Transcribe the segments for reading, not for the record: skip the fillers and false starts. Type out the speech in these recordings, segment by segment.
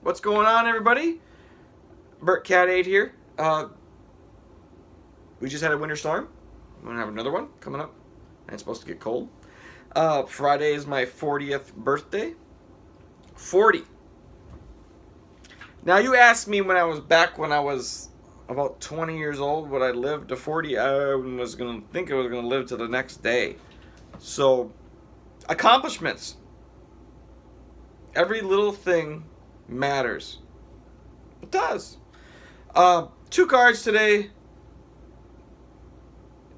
What's going on, everybody? Bert Cat 8 here. We just had a winter storm. We're going to have another one coming up. And it's supposed to get cold. Friday is my 40th birthday. 40. Now, you asked me when I was about 20 years old, would I live to 40? I was going to think I was going to live to the next day. So, accomplishments. Every little thing matters. It does. 2 cards today.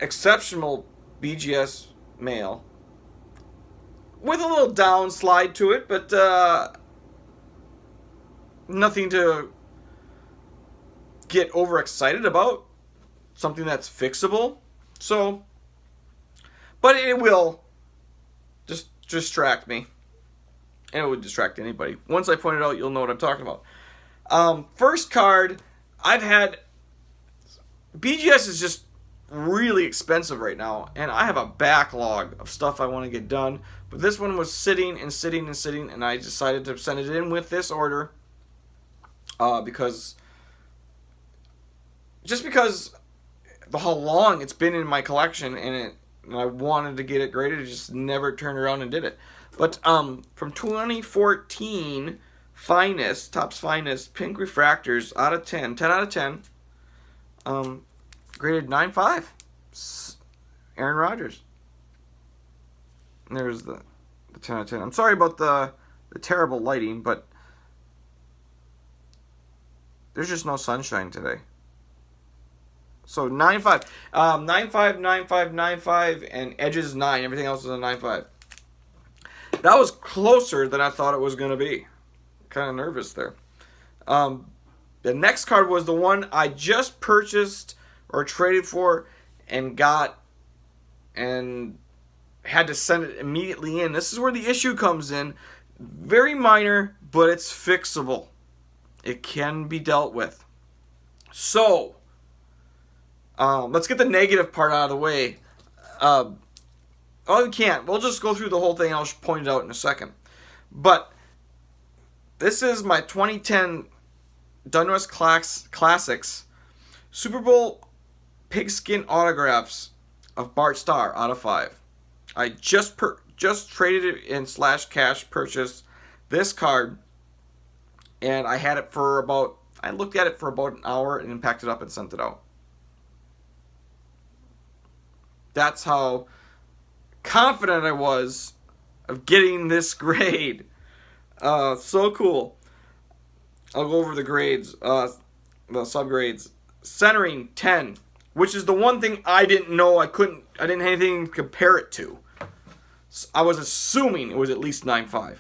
Exceptional BGS mail. With a little downslide to it, but nothing to get overexcited about. Something that's fixable. So, but it will just distract me. And it would distract anybody. Once I point it out, you'll know what I'm talking about. First card, I've had... BGS is just really expensive right now. And I have a backlog of stuff I want to get done. But this one was sitting and sitting and sitting. And I decided to send it in with this order. Because how long it's been in my collection. And I wanted to get it graded. I just never turned around and did it. But from 2014, finest, Topps Finest, pink refractors out of 10 out of 10, graded 9.5, Aaron Rodgers. And there's the 10 out of 10. I'm sorry about the terrible lighting, but there's just no sunshine today. So 9.5, 9.5, 9.5, 9.5, and edges 9. Everything else is a 9.5. That was closer than I thought it was going to be. Kind of nervous there. The next card was the one I just purchased or traded for and got and had to send it immediately in. This is where the issue comes in. Very minor, but it's fixable. It can be dealt with. So, let's get the negative part out of the way. Oh, we can't. We'll just go through the whole thing. I'll point it out in a second. But this is my 2010 Dunwest Classics Super Bowl pigskin autographs of Bart Starr out of 5. I just traded it in /cash purchase this card, and I had it for about. I looked at it for about an hour and then packed it up and sent it out. That's how confident I was of getting this grade. So cool. I'll go over the grades, the subgrades. Centering 10, which is the one thing I didn't know. I didn't have anything to compare it to. So I was assuming it was at least 9.5.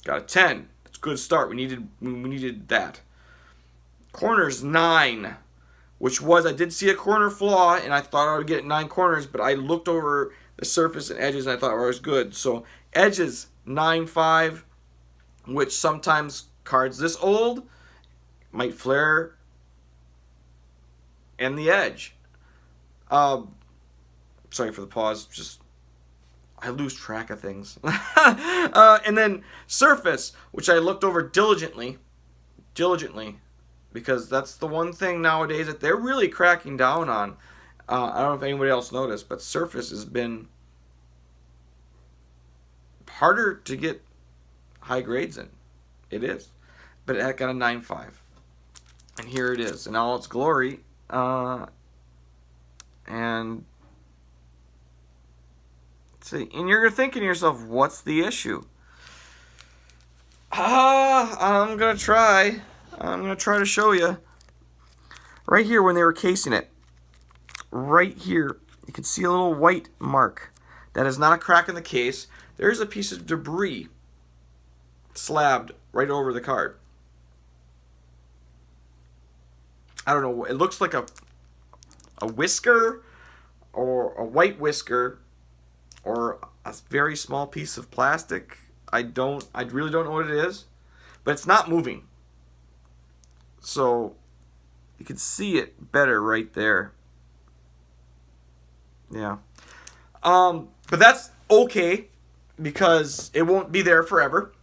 Got a 10. It's a good start. We needed that. Corners 9. Which was, I did see a corner flaw, and I thought I would get 9 corners, but I looked over the surface and edges, and I thought it was good. So, edges, 9.5, which sometimes cards this old might flare and the edge. Sorry for the pause, just, I lose track of things. And then, surface, which I looked over diligently, because that's the one thing nowadays that they're really cracking down on. I don't know if anybody else noticed, but surface has been harder to get high grades in. It is. But it got a 9.5. And here it is in all its glory. And see, and you're thinking to yourself, what's the issue? I'm going to try to show you. Right here when they were casing it. Right here, you can see a little white mark. That is not a crack in the case. There's a piece of debris slabbed right over the card. I don't know. It looks like a whisker or a white whisker or a very small piece of plastic. I really don't know what it is, but it's not moving. So you can see it better right there. Yeah. But that's okay because it won't be there forever.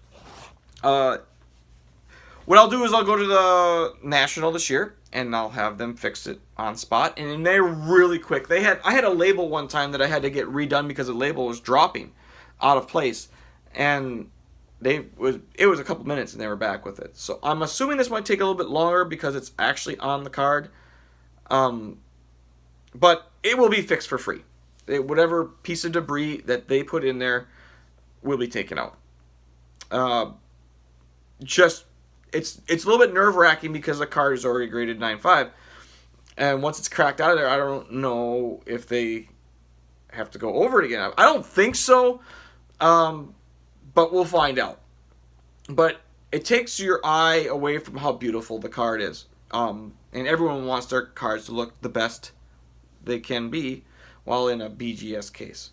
what I'll do is I'll go to the National this year, and I'll have them fix it on spot. And they're really quick. I had a label one time that I had to get redone because the label was dropping out of place, and it was a couple minutes and they were back with it. So I'm assuming this might take a little bit longer because it's actually on the card. But it will be fixed for free. Whatever piece of debris that they put in there will be taken out. It's a little bit nerve-wracking because the card is already graded 9.5, and once it's cracked out of there, I don't know if they have to go over it again. I don't think so, but we'll find out. But it takes your eye away from how beautiful the card is, and everyone wants their cards to look the best they can be while in a BGS case.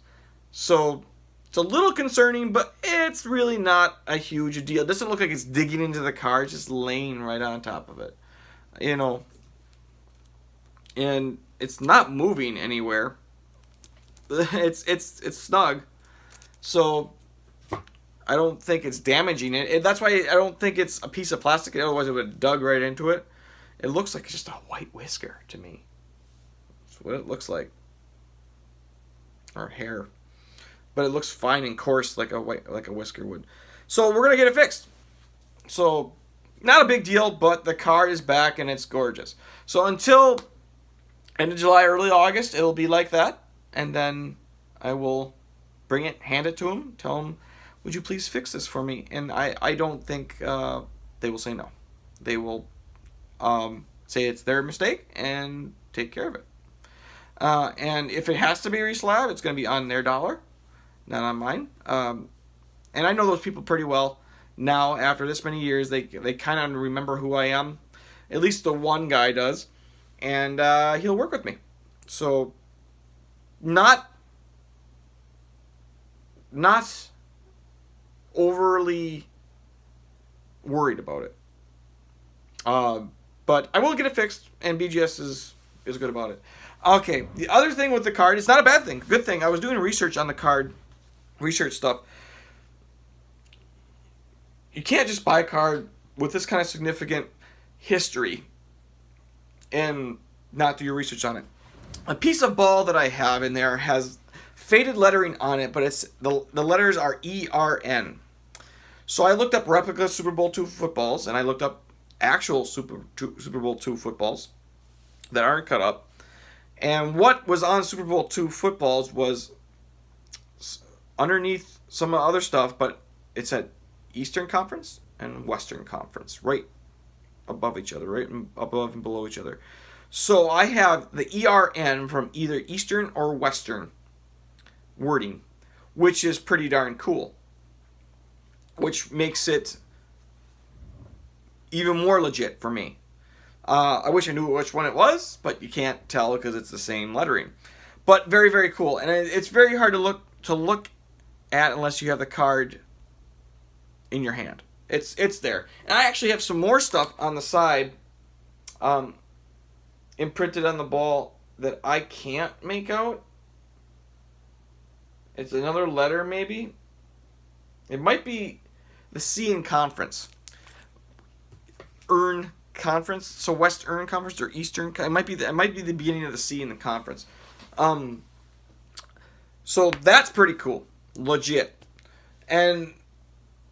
So it's a little concerning, but it's really not a huge deal. It doesn't look like it's digging into the card, it's just laying right on top of it. You know, and it's not moving anywhere. It's snug. So I don't think it's damaging it. That's why I don't think it's a piece of plastic, otherwise it would have dug right into it. It looks like just a white whisker to me. That's what it looks like. Or hair. But it looks fine and coarse like a whisker would. So we're gonna get it fixed. So not a big deal, but the card is back and it's gorgeous. So until end of July, early August, it'll be like that, and then I will bring it, hand it to them, tell them, would you please fix this for me? And I don't think they will say no. They will say it's their mistake and take care of it. And if it has to be reslabbed, it's going to be on their dollar, not on mine. And I know those people pretty well now. After this many years, they kind of remember who I am. At least the one guy does, and he'll work with me. So not overly worried about it. But I will get it fixed, and BGS is good about it. Okay, the other thing with the card, it's not a bad thing, good thing. I was doing research on the card, research stuff. You can't just buy a card with this kind of significant history and not do your research on it. A piece of ball that I have in there has faded lettering on it, but it's the letters are ERN. So I looked up replica Super Bowl II footballs, and I looked up actual Super Bowl II footballs that aren't cut up. And what was on Super Bowl II footballs was underneath some other stuff, but it said Eastern Conference and Western Conference right above each other, right above and below each other. So I have the ERN from either Eastern or Western wording, which is pretty darn cool, which makes it even more legit for me. I wish I knew which one it was, but you can't tell because it's the same lettering. But very, very cool, and it's very hard to look at unless you have the card in your hand. It's there, and I actually have some more stuff on the side, imprinted on the ball that I can't make out. It's another letter, maybe. It might be the C in conference. Earn Conference, so Western Conference or Eastern. It might be the beginning of the C in the conference. So that's pretty cool, legit, and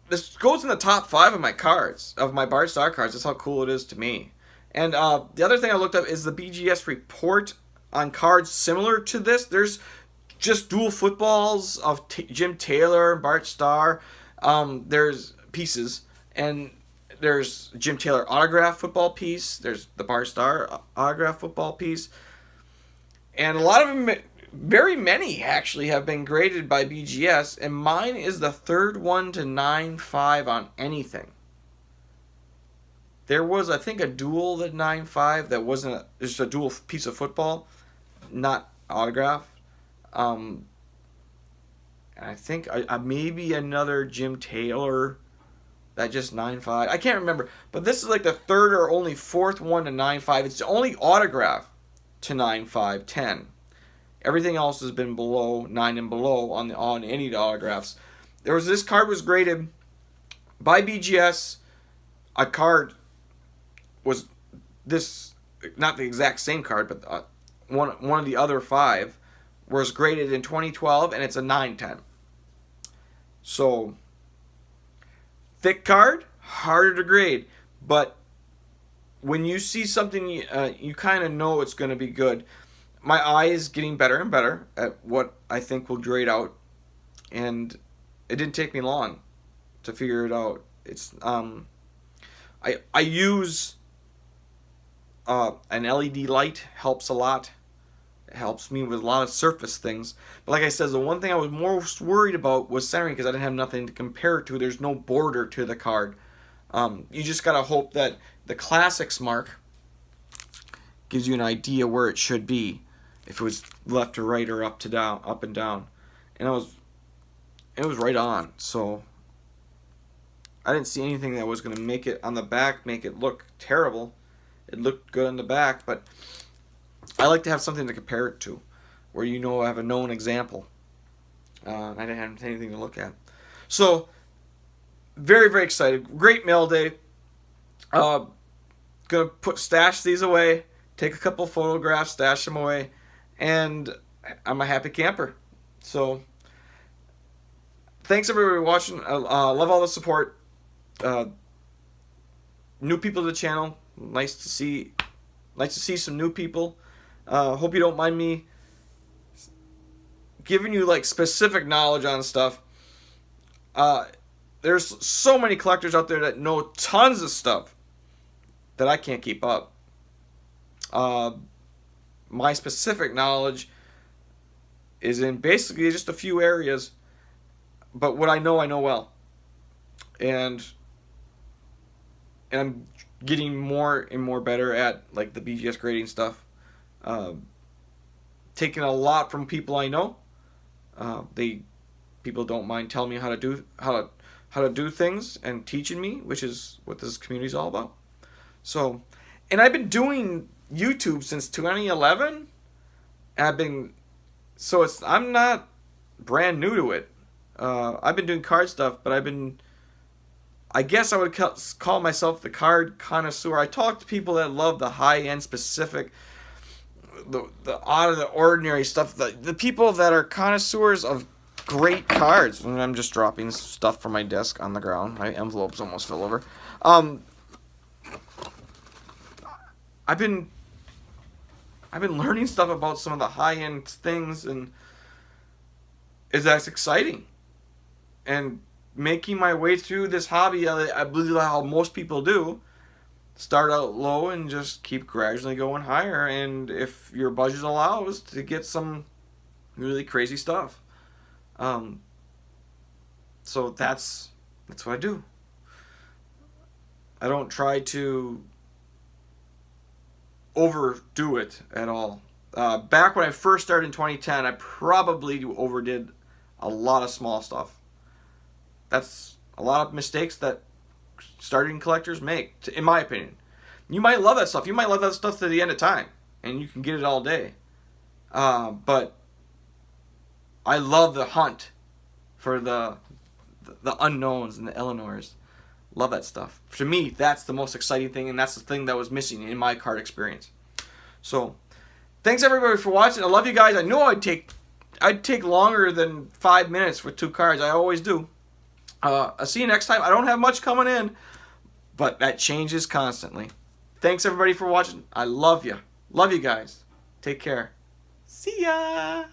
this goes in the top 5 of my cards, of my Bart Star cards. That's how cool it is to me. And the other thing I looked up is the BGS report on cards similar to this. There's just dual footballs of Jim Taylor and Bart Starr. There's pieces, and there's Jim Taylor autograph football piece. There's the Bart Starr autograph football piece. And a lot of them, very many actually, have been graded by BGS. And mine is the third one to 9.5 on anything. There was, I think, a dual at 9.5 that wasn't just a dual piece of football, not autograph. And I think maybe another Jim Taylor that just 9.5. I can't remember. But this is like the third or only fourth one to 9.5. It's the only autograph to 9.5, 10. Everything else has been below 9 and below on any autographs. This card was graded by BGS a card was this, not the exact same card, but one of the other 5 was graded in 2012, and it's a 910. So, thick card, harder to grade, but when you see something, you kind of know it's going to be good. My eye is getting better and better at what I think will grade out, and it didn't take me long to figure it out. It's I use an LED light, helps a lot. It helps me with a lot of surface things. But like I said, the one thing I was most worried about was centering, because I didn't have nothing to compare it to. There's no border to the card. You just gotta hope that the Classics mark gives you an idea where it should be, if it was left to right or up to down, up and down, and it was right on. So I didn't see anything that was gonna make it on the back make it look terrible. It looked good on the back, but I like to have something to compare it to, where I have a known example. I didn't have anything to look at. So, very, very excited. Great mail day. Gonna stash these away, take a couple photographs, stash them away, and I'm a happy camper. So, thanks everybody for watching. Love all the support. New people to the channel. Nice to see some new people. Hope you don't mind me giving you like specific knowledge on stuff. There's so many collectors out there that know tons of stuff that I can't keep up. My specific knowledge is in basically just a few areas, but what I know well, and I'm getting more and more better at like the BGS grading stuff. Taking a lot from people I know. People don't mind telling me how to do things and teaching me, which is what this community is all about. So, and I've been doing YouTube since 2011. And I'm not brand new to it. I've been doing card stuff, but I guess I would call myself the card connoisseur. I talk to people that love the high-end specific, the out of the ordinary stuff. The people that are connoisseurs of great cards. And I'm just dropping stuff from my desk on the ground. My envelopes almost fell over. I've been learning stuff about some of the high-end things, and that's exciting. And making my way through this hobby, I believe how most people do. Start out low and just keep gradually going higher, and if your budget allows, to get some really crazy stuff. So that's what I do. I don't try to overdo it at all. Back when I first started in 2010, I probably overdid a lot of small stuff. That's a lot of mistakes that starting collectors make, in my opinion. You might love that stuff. You might love that stuff to the end of time, and you can get it all day. But I love the hunt for the unknowns and the Eleanors. Love that stuff. To me, that's the most exciting thing, and that's the thing that was missing in my card experience. So, thanks everybody for watching. I love you guys. I know I'd take longer than 5 minutes with 2 cards. I always do. I'll see you next time. I don't have much coming in, but that changes constantly. Thanks everybody for watching. I love you. Love you guys. Take care. See ya.